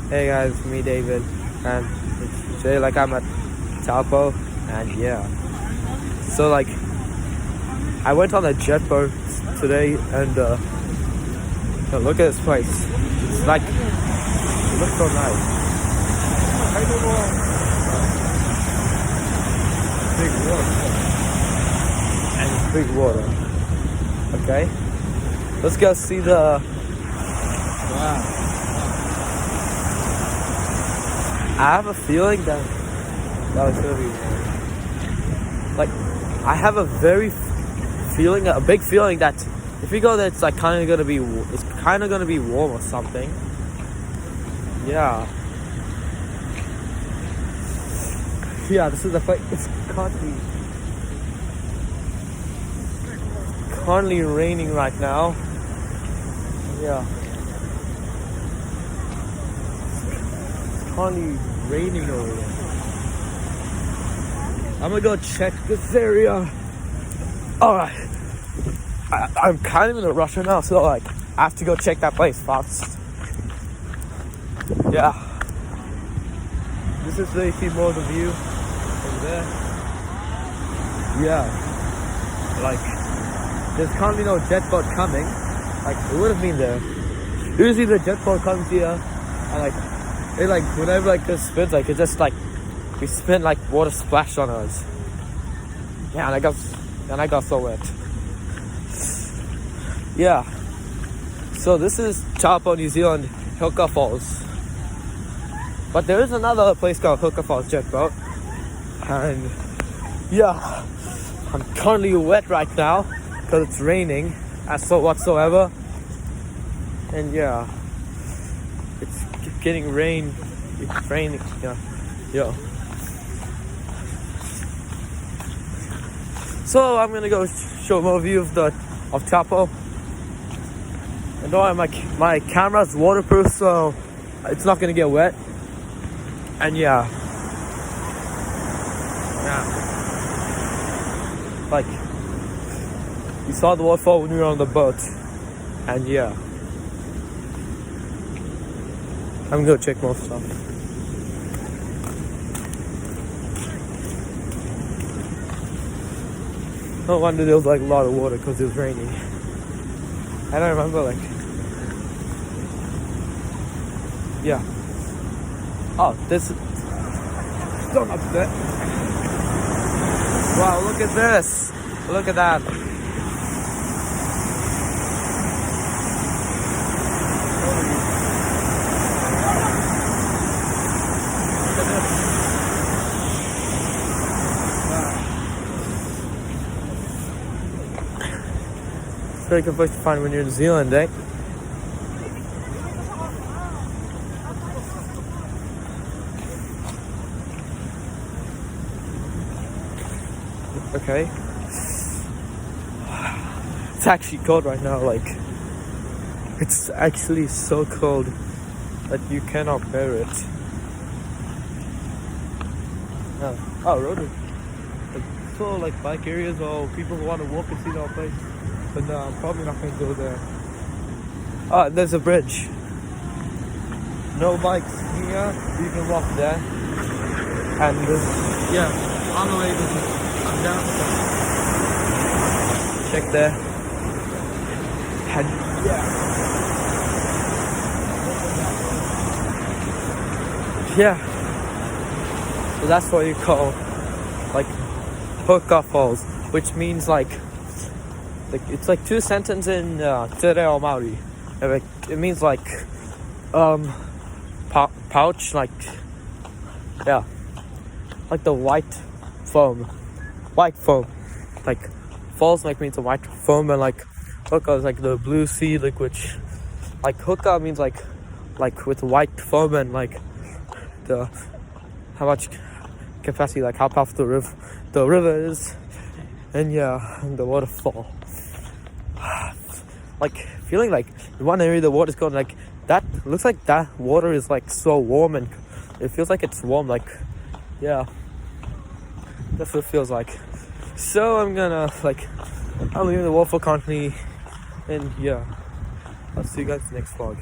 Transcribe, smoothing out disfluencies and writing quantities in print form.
Hey guys, it's me David, and today like I'm at Taupo, and yeah. So like, I went on a jet boat today, and look at this place. It's like, it looks so nice. Big water, and it's big water. Okay, let's go see the. Wow. I have a feeling that was gonna be warm. Like, I have a big feeling that if we go there, it's like kind of gonna be warm or something. Yeah. Yeah, this is the place. It's currently raining right now. Yeah. Currently raining over there. I'm gonna go check this area. Alright. I'm kind of in a rush right now, so like I have to go check that place fast. Yeah. This is the see more of the view over there. Yeah. Like there's currently no jet boat coming. Like it would have been there. Usually the jet boat comes here and like it like whenever like this spins, like it just like we spin like water splashed on us. Yeah, and I got so wet. Yeah. So this is Taupo, New Zealand, HukaFalls. But there is another place called HukaFalls jet boat. And yeah, I'm currently wet right now because it's raining as so whatsoever. And yeah. It's getting rain. It's raining. Yeah. So I'm gonna go show more view of Taupo. And know my camera's waterproof, so it's not gonna get wet. And yeah. Like we saw the waterfall when we were on the boat. And yeah. I'm gonna go check more stuff. No wonder there was like a lot of water because it was raining. I don't remember like. Yeah. Oh, this. Don't up there. Wow! Look at this. Look at that. It's very good place to find when you're in New Zealand, eh? Okay. It's actually cold right now, like it's actually so cold that you cannot bear it. Oh, road. So like bike areas or people who want to walk and see the whole place. But no, I'm probably not going to go there. Oh, there's a bridge. No bikes here. You can walk there. And yeah, on the way, I'm down. Check there. And yeah. So that's what you call like HukaFalls, which means like it's like two sentences in Te Reo Māori. It means like pouch, like yeah, like the white foam, like falls like means a white foam, and like huka is like the blue sea, like which like huka means like with white foam and like the how much capacity, like how powerful the river is, and yeah, and the waterfall. Like feeling like in one area the water's cold, like that looks like that water is like so warm and it feels like it's warm, like yeah, that's what it feels like. So I'm leaving the waterfall currently, and yeah, I'll see you guys next vlog.